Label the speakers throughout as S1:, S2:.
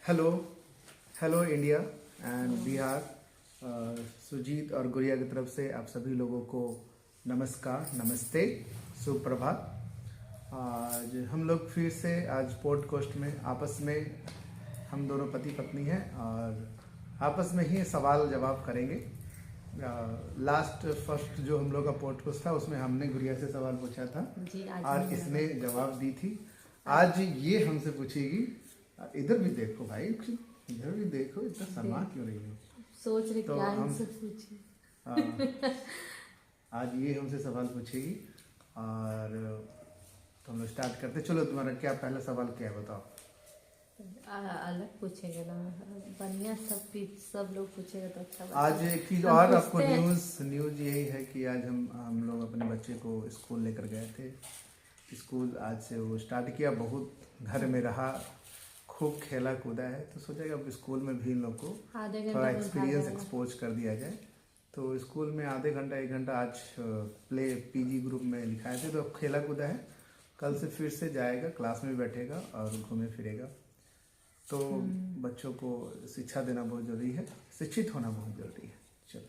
S1: Hello hello India and Bihar. Sujeet और गुड़िया की तरफ से आप सभी लोगों को नमस्कार, नमस्ते, सुप्रभात। आज हम लोग फिर से आज पॉडकास्ट में आपस में हम दोनों पति पत्नी हैं और आपस में ही सवाल जवाब करेंगे। लास्ट फर्स्ट जो हम लोग का पॉडकास्ट था उसमें हमने गुड़िया से सवाल पूछा था
S2: जी, आज
S1: और इसने जवाब दी थी। आज ये हमसे पूछेगी। इधर भी देखो भाई, इधर भी देखो, इतना शर्मा क्यों रही हो?
S2: सोच रहे
S1: तो
S2: क्या
S1: हम
S2: इनसे पूछे।
S1: आज ये हमसे सवाल पूछेगी और तो हम लोग स्टार्ट करते। चलो, तुम्हारा क्या पहला सवाल क्या है बताओ।
S2: अलग पूछेंगे ना, बढ़िया सब लोग पूछेगा तो अच्छा बात
S1: आज
S2: है।
S1: एक चीज
S2: हम
S1: और आपको
S2: पूछते हैं।
S1: न्यूज यही है कि आज हम लोग अपने बच्चे को स्कूल लेकर गए थे। स्कूल आज से वो स्टार्ट किया, बहुत घर में रहा, खूब खेला कूदा है, तो सोचा कि अब स्कूल में भी इन लोग को
S2: आधे
S1: थोड़ा
S2: घंटे
S1: एक्सपीरियंस एक्सपोज कर दिया जाए। तो स्कूल में आधे घंटा एक घंटा आज प्ले पीजी ग्रुप में लिखाए थे, तो अब खेला कूदा है। कल से फिर से जाएगा, क्लास में बैठेगा और घूमे फिरेगा। तो बच्चों को शिक्षा देना बहुत जरूरी है, शिक्षित होना बहुत जरूरी है। चलो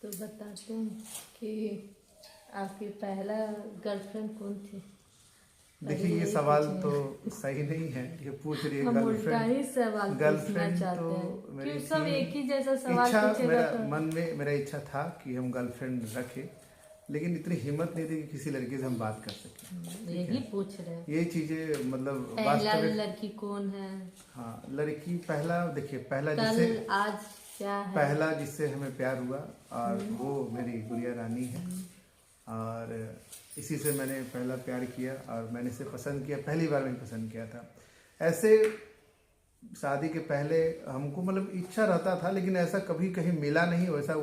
S2: तो बताते हैं कि आपकी पहला गर्लफ्रेंड कौन थी।
S1: देखिए, ये सवाल तो सही नहीं है। ये पूछ रही है
S2: हम उल्टा ही सवाल पूछना
S1: गर्लफ्रेंड
S2: चाहते
S1: तो
S2: हैं
S1: मेरी
S2: क्यों सब एक ही जैसा
S1: थी।
S2: सवाल
S1: इच्छा
S2: पूछेगा
S1: मेरा
S2: तो
S1: मन में मेरा इच्छा था कि हम गर्लफ्रेंड रखें, लेकिन इतनी हिम्मत नहीं थी कि किसी लड़के से हम बात कर सकें।
S2: यही पूछ रहे हैं।
S1: ये चीजें मतलब
S2: पहला
S1: वास्तविक।
S2: लड़की कौन है,
S1: हाँ, लड़की पहला, देखिए पहला
S2: कल
S1: जिससे
S2: आज क्या है।
S1: पहला जिससे हमें प्यार हुआ और वो मेरी गुड़िया रानी है। और इसी से मैंने पहला प्यार किया और मैंने इसे पसंद किया, पहली बार मैंने पसंद किया था। ऐसे शादी के पहले हमको मतलब इच्छा रहता था, लेकिन ऐसा कभी कहीं मिला नहीं, वैसा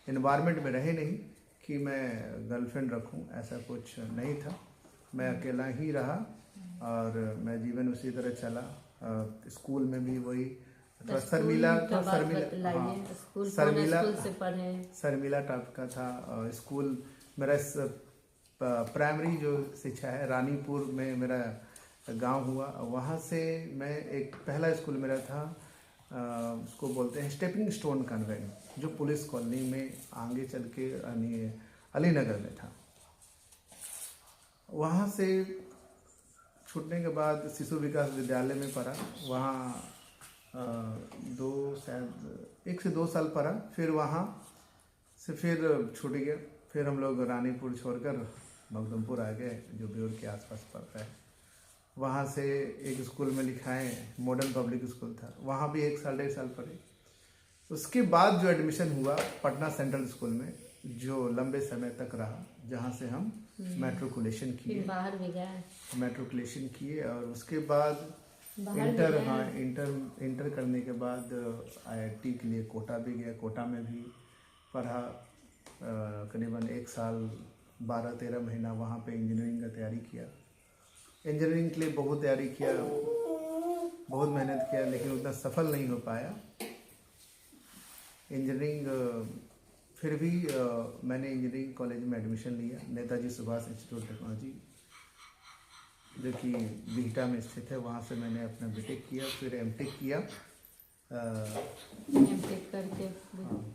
S1: इन्वायरमेंट में रहे नहीं कि मैं गर्लफ्रेंड रखूं, ऐसा कुछ नहीं था। मैं अकेला ही रहा और मैं जीवन उसी तरह चला। स्कूल में भी वही थोड़ा शर्मिला शर्मिला टाइप का था। स्कूल मेरा प्राइमरी जो शिक्षा है रानीपुर में मेरा गांव हुआ। वहाँ से मैं एक पहला स्कूल मेरा था, उसको बोलते हैं स्टेपिंग स्टोन कॉन्वेंट, जो पुलिस कॉलोनी में आगे चल के अलीनगर में था। वहाँ से छूटने के बाद शिशु विकास विद्यालय में पढ़ा। वहाँ शायद 1 से 2 साल पढ़ा, फिर वहाँ से फिर छूट गया। फिर हम लोग रानीपुर छोड़कर मखदुमपुर आ गए, जो ब्योर के आसपास पड़ता है। वहाँ से एक स्कूल में लिखाए, मॉडर्न पब्लिक स्कूल था, वहाँ भी 1 साल 1.5 साल पढ़े। उसके बाद जो एडमिशन हुआ पटना सेंट्रल स्कूल में, जो लंबे समय तक रहा, जहाँ से हम मैट्रिकुलेशन किए,
S2: बाहर भी गए,
S1: मैट्रिकुलेशन किए। और उसके बाद इंटर करने के बाद IIT के लिए कोटा भी गया, कोटा में भी पढ़ा। करीबन 1 साल 12-13 महीना वहाँ पे इंजीनियरिंग का तैयारी किया। इंजीनियरिंग के लिए बहुत तैयारी किया, बहुत मेहनत किया, लेकिन उतना सफल नहीं हो पाया इंजीनियरिंग। फिर भी मैंने इंजीनियरिंग कॉलेज में एडमिशन लिया, नेताजी सुभाष इंस्टीट्यूट टेक्नोलॉजी, जो कि बिहटा में स्थित है। वहाँ से मैंने अपना बीटेक किया, फिर एमटेक किया।
S2: एमटेक करके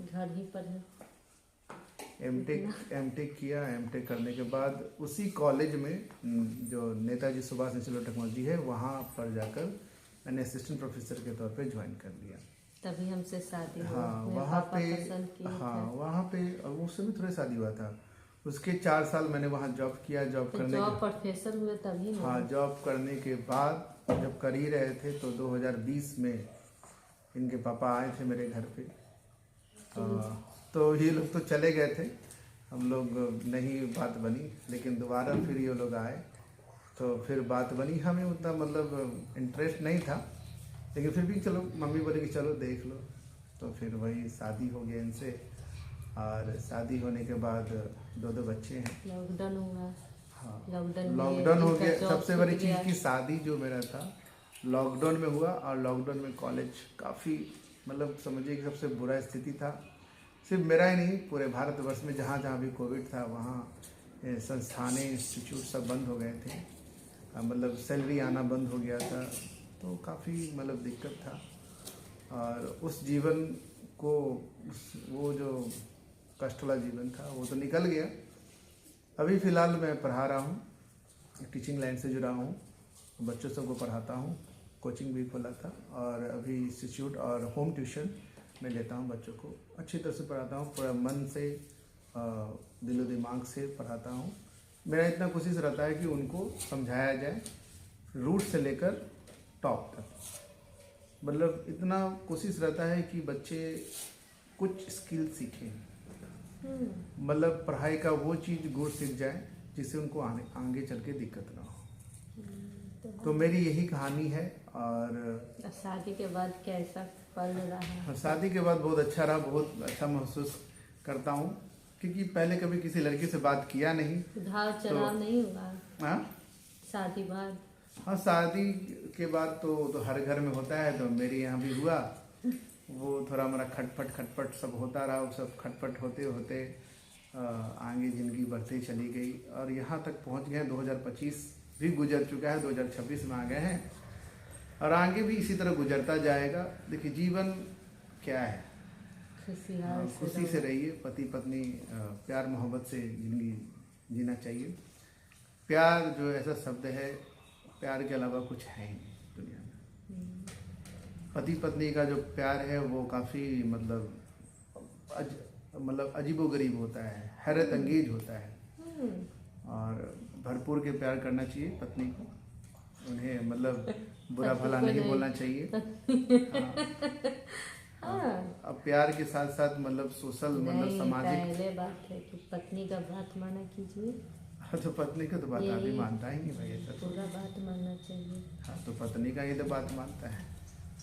S2: घर ही पर है।
S1: एमटेक किया। एमटेक करने के बाद उसी कॉलेज में जो नेताजी सुभाष इंस्टीट्यूट टैक्नोलॉजी है, वहाँ पर जाकर मैंने असिस्टेंट प्रोफेसर के तौर पे ज्वाइन कर लिया।
S2: तभी हमसे शादी हुई।
S1: हाँ, वहाँ पे उस समय थोड़ा शादी हुआ था। उसके 4 साल मैंने वहाँ जॉब किया। जॉब
S2: प्रोफेसर हुए तभी।
S1: हाँ, जॉब करने के बाद जब कर ही रहे थे तो 2020 में इनके पापा आए थे मेरे घर पे। तो ये लोग तो चले गए थे, हम लोग नहीं बात बनी, लेकिन दोबारा फिर ये लोग आए तो फिर बात बनी। हमें उतना मतलब इंटरेस्ट नहीं था, लेकिन फिर भी चलो, मम्मी बोले कि चलो देख लो। तो फिर वही शादी हो गया इनसे। और शादी होने के बाद 2 बच्चे हैं।
S2: लॉकडाउन हुआ।
S1: हाँ,
S2: लॉकडाउन
S1: हो गया। सबसे बड़ी चीज़ की शादी जो मेरा था लॉकडाउन में हुआ, और लॉकडाउन में कॉलेज काफ़ी मतलब समझिए कि सबसे बुरा स्थिति था। सिर्फ मेरा ही नहीं, पूरे भारतवर्ष में जहाँ जहाँ भी कोविड था, वहाँ संस्थानें इंस्टीट्यूट सब बंद हो गए थे। मतलब सैलरी आना बंद हो गया था। तो काफ़ी मतलब दिक्कत था। और उस जीवन को वो जो कष्ट वाला जीवन था वो तो निकल गया। अभी फ़िलहाल मैं पढ़ा रहा हूँ, टीचिंग लाइन से जुड़ा हूँ, बच्चों सबको पढ़ाता हूँ, कोचिंग भी खोला था और अभी इंस्टीट्यूट और होम ट्यूशन मैं लेता हूँ। बच्चों को अच्छी तरह से पढ़ाता हूँ, पूरा मन से दिलो दिमाग से पढ़ाता हूँ। मेरा इतना कोशिश रहता है कि उनको समझाया जाए रूट से लेकर टॉप तक, मतलब इतना कोशिश रहता है कि बच्चे कुछ स्किल सीखें, मतलब पढ़ाई का वो चीज़ गुण सीख जाए जिससे उनको आगे चल के दिक्कत ना हो। तो मेरी यही कहानी है। और
S2: शादी के बाद कैसा पल रहा है?
S1: शादी के बाद बहुत अच्छा रहा, बहुत अच्छा महसूस करता हूँ क्योंकि पहले कभी किसी लड़की से बात किया नहीं।
S2: उतार चढ़ाव नहीं हुआ?
S1: हाँ,
S2: शादी बाद?
S1: हाँ, शादी के बाद तो हर घर में होता है, तो मेरे यहाँ भी हुआ। वो थोड़ा हमारा खटपट सब होता रहा, वो सब खटपट होते होते आगे ज़िंदगी बढ़ती चली गई और यहाँ तक पहुँच गए। 2025 भी गुजर चुका है, 2026 में आ गए हैं और आगे भी इसी तरह गुजरता जाएगा। देखिए जीवन क्या है, खुशी से रहिए, पति पत्नी प्यार मोहब्बत से ज़िंदगी जीना चाहिए। प्यार जो ऐसा शब्द है, प्यार के अलावा कुछ है ही नहीं दुनिया में। पति पत्नी का जो प्यार है वो काफ़ी मतलब अजीबोगरीब होता है, हैरत अंगेज होता है और भरपूर के प्यार करना चाहिए पत्नी को। उन्हें मतलब बुरा भला नहीं बोलना चाहिए। हाँ। अब प्यार के साथ साथ मतलब सोशल मतलब सामाजिक
S2: पहले बात है कि पत्नी का बात माना कीजिए।
S1: हाँ, तो पत्नी का तो बात आदमी मानता ही नहीं भाई, ऐसा
S2: पूरा बात मानना चाहिए।
S1: हाँ, तो पत्नी का ही तो बात मानता है,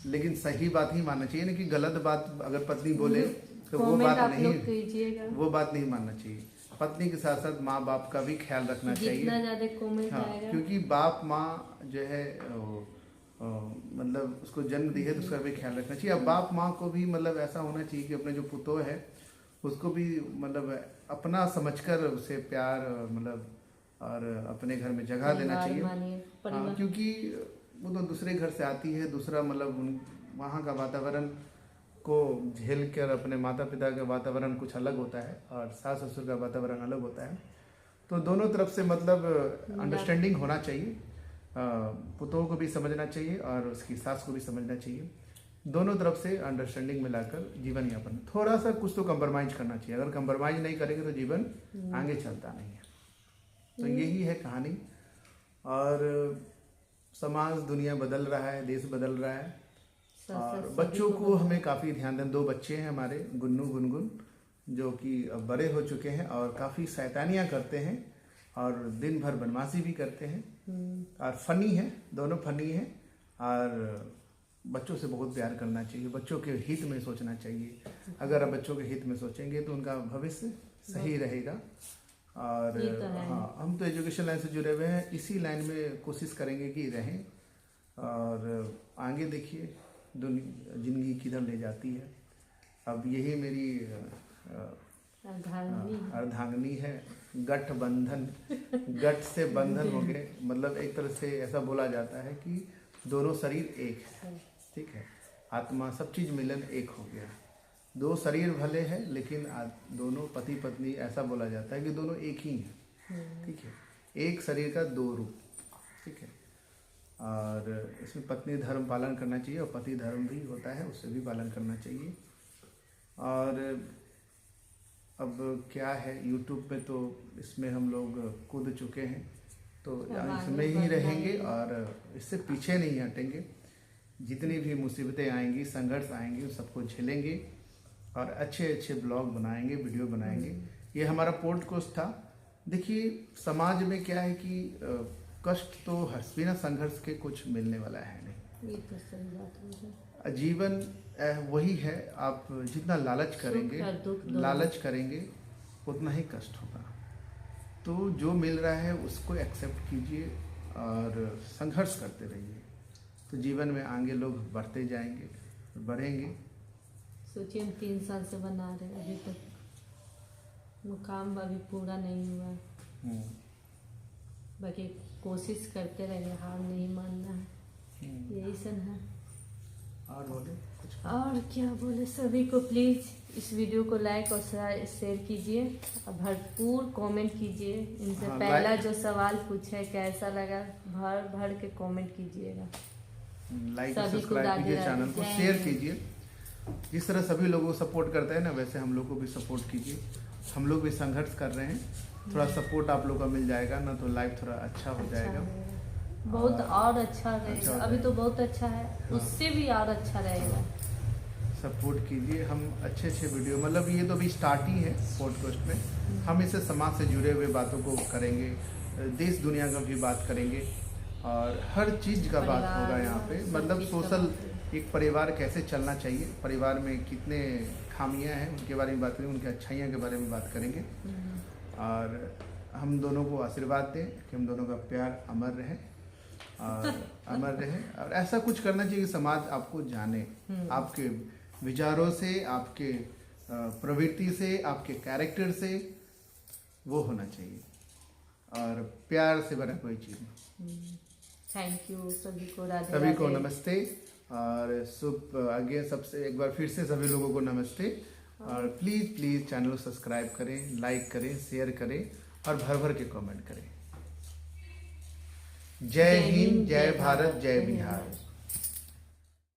S1: लेकिन सही बात ही मानना चाहिए ना कि गलत बात अगर पत्नी बोले तो वो बात नहीं, वो बात नहीं मानना चाहिए। पत्नी के साथ साथ माँ बाप का भी ख्याल रखना चाहिए।
S2: जितना ज्यादा कमेंट
S1: आएगा, क्योंकि बाप माँ जो है मतलब उसको जन्म दी है तो उसका भी ख्याल रखना चाहिए। अब बाप माँ को भी मतलब ऐसा होना चाहिए कि अपने जो पुतोह है उसको भी मतलब अपना समझकर उसे प्यार मतलब और अपने घर में जगह देना चाहिए। हाँ, क्योंकि वो तो दूसरे घर से आती है, दूसरा मतलब वहाँ का वातावरण को झेल कर अपने माता पिता का वातावरण कुछ अलग होता है और सास ससुर का वातावरण अलग होता है। तो दोनों तरफ से मतलब अंडरस्टैंडिंग होना चाहिए, पुतोह को भी समझना चाहिए और उसकी सास को भी समझना चाहिए। दोनों तरफ से अंडरस्टैंडिंग मिलाकर जीवन यापन, थोड़ा सा कुछ तो कंप्रोमाइज करना चाहिए। अगर कंप्रोमाइज नहीं करेंगे तो जीवन आगे चलता नहीं है। तो यही है कहानी। और समाज दुनिया बदल रहा है, देश बदल रहा है और बच्चों को हमें काफ़ी ध्यान दें। 2 बच्चे हैं हमारे, गुन्नू गुनगुन, जो कि अब बड़े हो चुके हैं और काफ़ी शैतानियाँ करते हैं और दिन भर बदमाशी भी करते हैं और फनी है, दोनों फनी हैं। और बच्चों से बहुत प्यार करना चाहिए, बच्चों के हित में सोचना चाहिए। अगर आप बच्चों के हित में सोचेंगे तो उनका भविष्य सही रहेगा। और हाँ, हम तो एजुकेशन लाइन से जुड़े हुए हैं, इसी लाइन में कोशिश करेंगे कि रहें और आगे देखिए जिंदगी किधर ले जाती है। अब यही मेरी अर्धांगिनी है, गठबंधन, गठ से बंधन हो गए। मतलब एक तरह से ऐसा बोला जाता है कि दोनों शरीर एक है, ठीक है, आत्मा सब चीज़ मिलन एक हो गया। 2 शरीर भले हैं लेकिन दोनों पति पत्नी, ऐसा बोला जाता है कि दोनों एक ही हैं, ठीक है, एक शरीर का 2 रूप, ठीक है। और इसमें पत्नी धर्म पालन करना चाहिए और पति धर्म भी होता है, उससे भी पालन करना चाहिए। और अब क्या है, यूट्यूब पे तो इसमें हम लोग कूद चुके हैं, तो इसमें ही रहेंगे और इससे पीछे नहीं हटेंगे। जितनी भी मुसीबतें आएंगी, संघर्ष आएंगे, उन सबको झेलेंगे और अच्छे अच्छे ब्लॉग बनाएंगे, वीडियो बनाएंगे। ये हमारा पॉडकास्ट था। देखिए समाज में क्या है कि कष्ट तो बिना संघर्ष के कुछ मिलने वाला है नहीं।
S2: ये तो सही बात है।
S1: जीवन वही है, आप जितना लालच करेंगे उतना ही कष्ट होगा। तो जो मिल रहा है उसको एक्सेप्ट कीजिए और संघर्ष करते रहिए, तो जीवन में आगे लोग बढ़ते जाएंगे, बढ़ेंगे।
S2: सोचिए हम 3 साल से बना रहे हैं, अभी तक मुकाम अभी पूरा नहीं हुआ। बाकी कोशिश करते रहेंगे, हार नहीं मानना है। यही सब है।
S1: और बोले कुछ?
S2: और क्या बोले, सभी को प्लीज़ इस वीडियो को लाइक और शेयर कीजिए और भरपूर कमेंट कीजिए। इनसे
S1: हाँ,
S2: पहला
S1: लाइक-
S2: जो सवाल पूछे कैसा लगा, भर भर के कमेंट कीजिएगा।
S1: लाइक
S2: सभी को
S1: सब्सक्राइब
S2: राधे
S1: कीजिए,
S2: राधे,
S1: चैनल को
S2: जय
S1: शेयर
S2: हिंद।
S1: कीजिए। जिस तरह सभी लोगों को सपोर्ट करते हैं ना, वैसे हम लोग को भी सपोर्ट कीजिए। हम लोग भी संघर्ष कर रहे हैं, थोड़ा सपोर्ट आप लोग का मिल जाएगा ना, तो लाइफ थोड़ा अच्छा हो जाएगा।
S2: बहुत और अच्छा
S1: अच्छा
S2: रहेगा।
S1: हो
S2: अभी तो
S1: जाएगा।
S2: बहुत अच्छा है, उससे भी और अच्छा रहेगा।
S1: सपोर्ट कीजिए। हम अच्छे अच्छे वीडियो, मतलब ये तो अभी स्टार्ट ही है पॉडकास्ट में। हम इससे समाज से जुड़े हुए बातों को करेंगे, देश दुनिया का भी बात करेंगे, और हर चीज़ का बात
S2: परिवार,
S1: होगा यहाँ पे।
S2: सब
S1: मतलब
S2: चीज़ का
S1: सोशल
S2: बात है।
S1: एक परिवार कैसे चलना चाहिए, परिवार में कितने खामियां हैं उनके बारे में बात करेंगे, उनकी अच्छाइयाँ के बारे में बात करेंगे। और हम दोनों को आशीर्वाद दें कि हम दोनों का प्यार अमर रहे और अमर रहे। और ऐसा कुछ करना चाहिए कि समाज आपको जाने, आपके विचारों से, आपके प्रवृत्ति से, आपके कैरेक्टर से, वो होना चाहिए। और प्यार से बना कोई चीज़ नहीं।
S2: थैंक यू सभी को, राधे
S1: सभी को
S2: राधे।
S1: नमस्ते और शुभ आगे। सबसे एक बार फिर से सभी लोगों को नमस्ते। और प्लीज़ चैनल को सब्सक्राइब करें, लाइक करें, शेयर करें और भर भर के कमेंट करें। जय हिंद, जय भारत, जय बिहार।